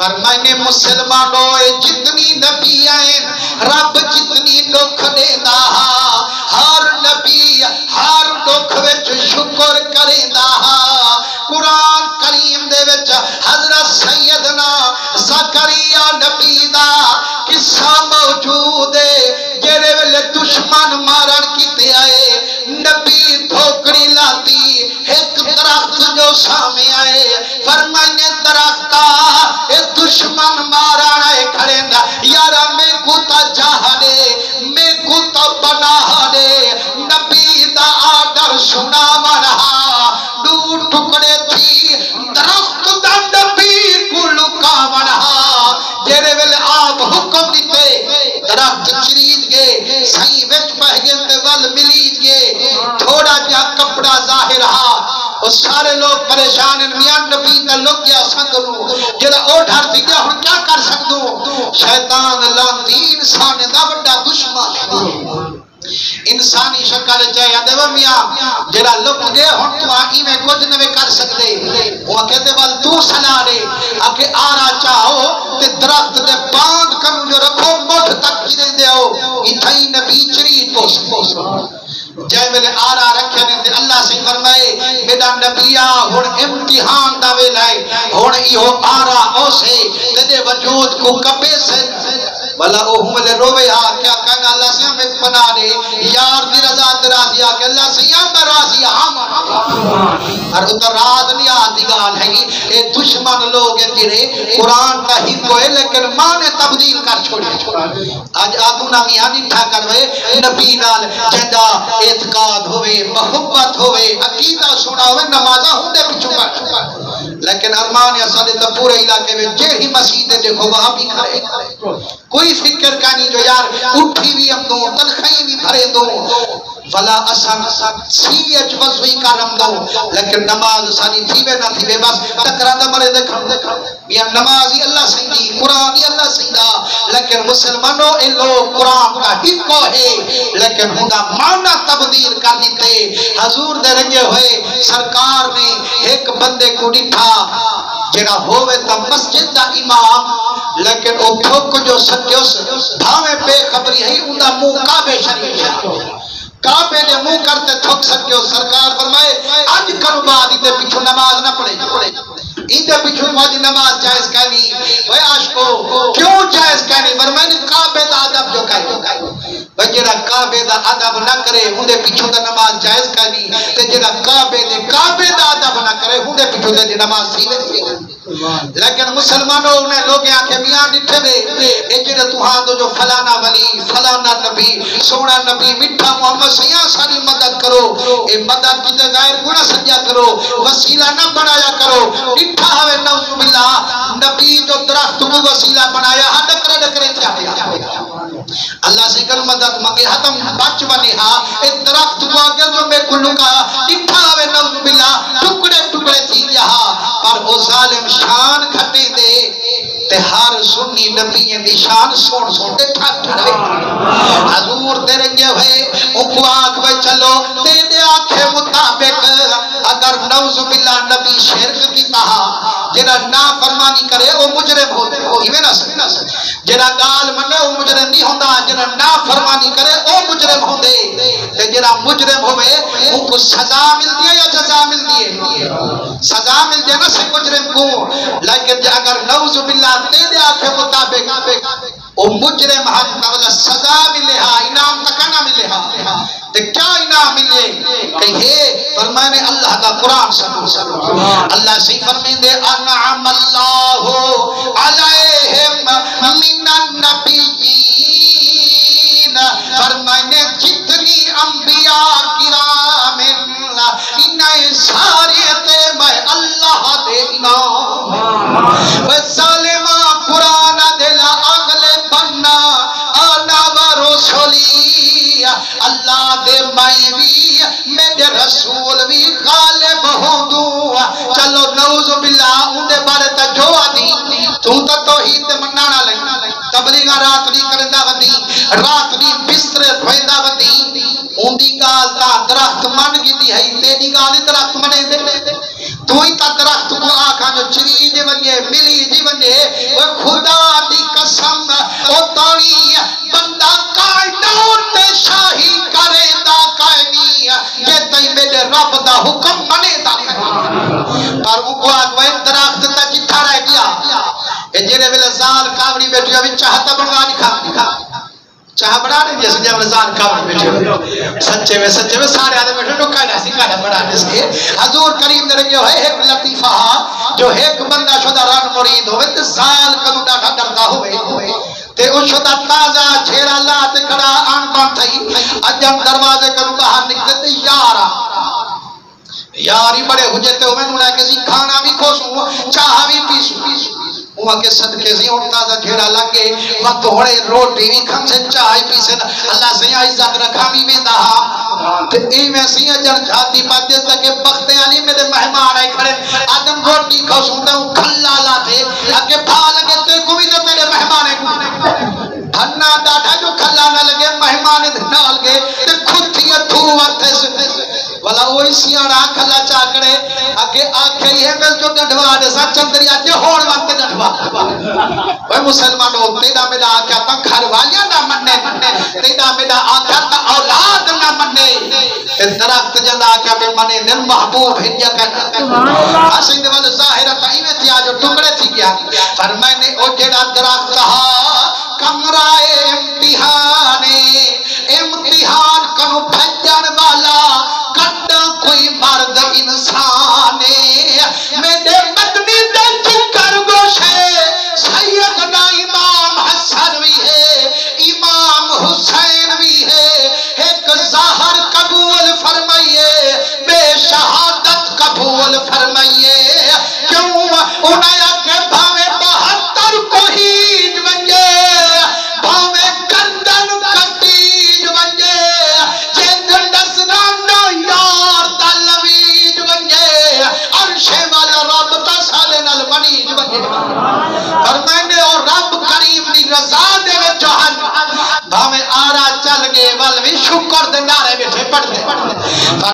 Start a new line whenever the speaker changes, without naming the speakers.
فرمائے مسلمانوں جتنی نبی آئے رب جتنی دکھ دینا ہر نبی ہر دکھ وچ شکر کرینا قرآن کریم دے وچ حضرت سیدنا زکریا نبی دا قصہ موجود ہے جڑے ویلے دشمن مارن کیتے آئے نبی ٹھوکری لاتی ایک درخت جو سامنے آئے فرمائے درختہ اے دشمن مارن آئے کھڑے نا یارا میں کو تا جاہ دے میں کو تا بنا دے نبی دا آڈر سنا منہا دو ٹکڑے تھی درخت دا نبی کو لکا منہا جیرے ویلے آپ حکم دیتے درخت چریج گے سائیں وچ پہ گے ول ملیج گے تھوڑا جا کپڑا ظاہر ہا اور سارے لوگ پریشان ہیں میاں نبی دا لوگ گیا سنگلو جیڑا او ڈھار تھی گیا ہن کیا کر سکتو شیطان لانتی انسان دا بڑا دشمن انسانی شکل چاہیے دیو میاں جڑا لک گئے ہن تو آئی میں کچھ نہ کر سکتے وہ کہتے بل تو سلا دے آکے آرا چاہو تے درخت دے باندھ کر جو رکھو مٹھ تک گرے دیو اتھائی نبی چریج پوس جائے ویلے آرا رکھے نے اللہ سے فرمائے میرا نبیہ ہن امتحان دا ویلائے ہن ایہو آرا اوسے تیرے وجود کو کپے سے بلا او ہملے روے کیا کہنا اللہ سے ہمیں بنا دے یار دی رضا درازی کہ اللہ سے ہم راضی ہم اور اتر راز نہیں آتی گال ہے کہ دشمن لوگ تیرے قرآن کا ہی کوئے لیکن ماں نے تبدیل کر چھوڑے آج آدھونا میاں نٹھا کروے نبی نال جہدہ اعتقاد ہوئے محبت ہوئے عقیدہ سنا ہوئے نمازہ ہوں دے پچھو کر لیکن ارمان یا صدی تا پورے علاقے میں جیڑی مسجد دیکھو وہاں بھی کھڑے کوئی فکر کا نہیں جو یار اٹھی بھی ہم دوں تنخواہیں بھی بھرے دوں ولا اسان سی ایچ وضوی کا رم دوں لیکن نماز سانی تھیوے نہ تھیوے بس تکرہ دا مرے دیکھا میاں نمازی اللہ سیدی قرآنی اللہ سیدہ لیکن مسلمانوں ان لوگ قرآن کا حکو ہے لیکن ہوں دا معنی تبدیل کر دیتے حضور دے رنگے ہوئے سرکار نے ایک بندے کو نٹھا جڑا ہوئے تا مسجد دا امام لیکن او پھوک جو سٹیوس بھاویں بے خبری ہے اندہ منہ کعبے شریف کعبے نے منہ کرتے تھوک سٹیوس سرکار فرمائے آج کرو بعد ادھے پیچھو نماز نہ پڑے ادھے پیچھو مجھے نماز جائز کہنی وہ عاشقو کیوں جائز کہنی فرمائے کعبے دا عدب جو کہنی جڑا کعبے دا ادب نہ کرے ہندے پیچھو دا نماز جائز کہنی تے جڑا کعبے دا ادب نہ کرے ہندے پیچھو دا نماز سی نہیں لیکن مسلمانوں انہیں لوگ آنکھیں میاں نٹھے دے اے جڑے توہاں دو جو فلانا ولی فلانا نبی سونا نبی مٹھا محمد سیاں ساری مدد کرو اے مدد کی غیر گناہ سنجا کرو وسیلہ نہ بنایا کرو مٹھا ہوئے نعوذ باللہ نبی جو درخت کو وسیلہ بنایا ہاں ڈکرے چاہیا اللہ سے کر مدد مانگے حتم بچ بنے ہاں اے درخت کو آگے جو میں کلوں کا مٹھا ہوئے نعوذ باللہ ٹکڑے تھی یہاں پر او ظالم شان کھٹے دے تے ہر سنی نبی دی شان سون دے ٹھاک دے حضور دے رنگے ہوئے ان کو آنکھ میں چلو دے دے آنکھیں مطابق اگر نعوذ باللہ نبی شرک کی کہا جنہ نا فرمانی کرے وہ مجرم ہوتے ہی نہ سکتے جنہ گال منے وہ مجرم نہیں ہوندہ جنہ نا فرمانی کرے وہ مجرم ہوندے تے جنہ مجرم ہوئے ان کو سزا مل دیئے یا جزا مل دیئے سزا مل دیئے نہ سے مجرم کو لیکن اگر نعوذ باللہ دے دے آنکھیں مطابق وہ مجرم حق نولا سزا ملے ہاں انعام تکا نہ ملے ہاں تے کیا انعام ملے کہے فرمانے اللہ کا قرآن سنو اللہ سے فرمائیں دے انعام اللہ علیہم من النبیین فرمانے جتنی انبیاء کرام انہیں سارے تے میں اللہ دے انعام ظالمہ قرآن دلا اگلے بننا آنا و رسولی اللہ دے میں بھی میرے رسول بھی غالب ہوں دوں چلو نعوذ باللہ ان دے بارے تا جو آدھی تو توحید منانا لیں تبلیغ رات بھی کرندہ ودی رات بھی بستر دھوئندہ ودی ان دی گا گال تا درخت من کی دی ہے تیری گال درخت منے دے تو ہی تا درخت کو آکھا جو چری جی ونجے ملی جی ونجے وہ خدا دی قسم او تانی بندہ کائنات تے شاہی کرے دا قائمی جے تئی میرے رب دا حکم منے دا پر وہ کو آگوے درخت تا جتھا رہ گیا اے جیرے ویلے زال کاوڑی بیٹھیا بھی چاہتا بنگا دکھا چاہ بڑھا نہیں جیسے جب رضان کاوڑی بیٹھے سچے میں سارے آدھے بیٹھے تو کہنا سی کہنا بڑھانے سے حضور کریم نے رنگیو ہے ایک لطیفہ جو ایک بندہ شدہ رن مرید ہوئے تے سال کنو ڈاٹا ڈرتا ہوئے تے اس شدہ تازہ چھیڑا اللہ تے کھڑا آن بان تھئی اجم دروازے کنو باہر نکتے تے یاری بڑے ہوجے ہوئے نوڑا کسی کھانا بھی کھوسوں چاہ بھی پیسوں وہاں کے صدقے سے اٹھتا تھا گھیرا لگے وقت ہوڑے روٹی بھی کھم سے چائے پیسے اللہ سے عزت رکھا بھی میں دہا تو ای میں سیاں جن جاتی پاتے تک بختے آلی میرے مہمان آئے کھڑے آدم روٹی کھو سنتا ہوں کھلا لاتے اگے پھا لگے تو کو بھی تو میرے مہمان آئے بھننا ڈاٹا جو کھلا نہ لگے مہمان ڈال گئے تو خود تھی دھو وقت سے والا وہی سیاڑا کھلا چاکڑے اگے آکھے یہ مل جو گڑھوا دے سا چندری آتے ہوڑ وقت گڑھوا وہ مسلمان ہو تیرا میرا آکھا تا گھر والیاں نہ مننے تیرا میرا آکھا تا اولاد نہ مننے درخت جنہ آکھا پہ منے دل محبوب ہنیا کرنا حسین والا ظاہرہ قائمہ تھی آجو ٹکڑے تھی گیا فرمائے نے او جڑا درخت ہا کمرائے امتحان کنو بھجن والا کٹا کوئی مرد انسانے میرے مدنی دے چکر گوشے سیدنا امام حسن بھی ہے امام حسین بھی ہے ایک ظاہر قبول فرمائیے بے شہادت قبول فرمائیے کیوں انہیں کے بھاوے 72 کو ہیج بنجے بھاوے کندن کٹیج بنجے جن نسرانہ یار تلویج بنجے عرشے والا رب تسالے نل منیج بنجے فرمائنے اور رب کریم دی رضا دے میں جہن بھاوے آرہ چل گئے والوی شکر دے نعرے بیٹھے پڑھتے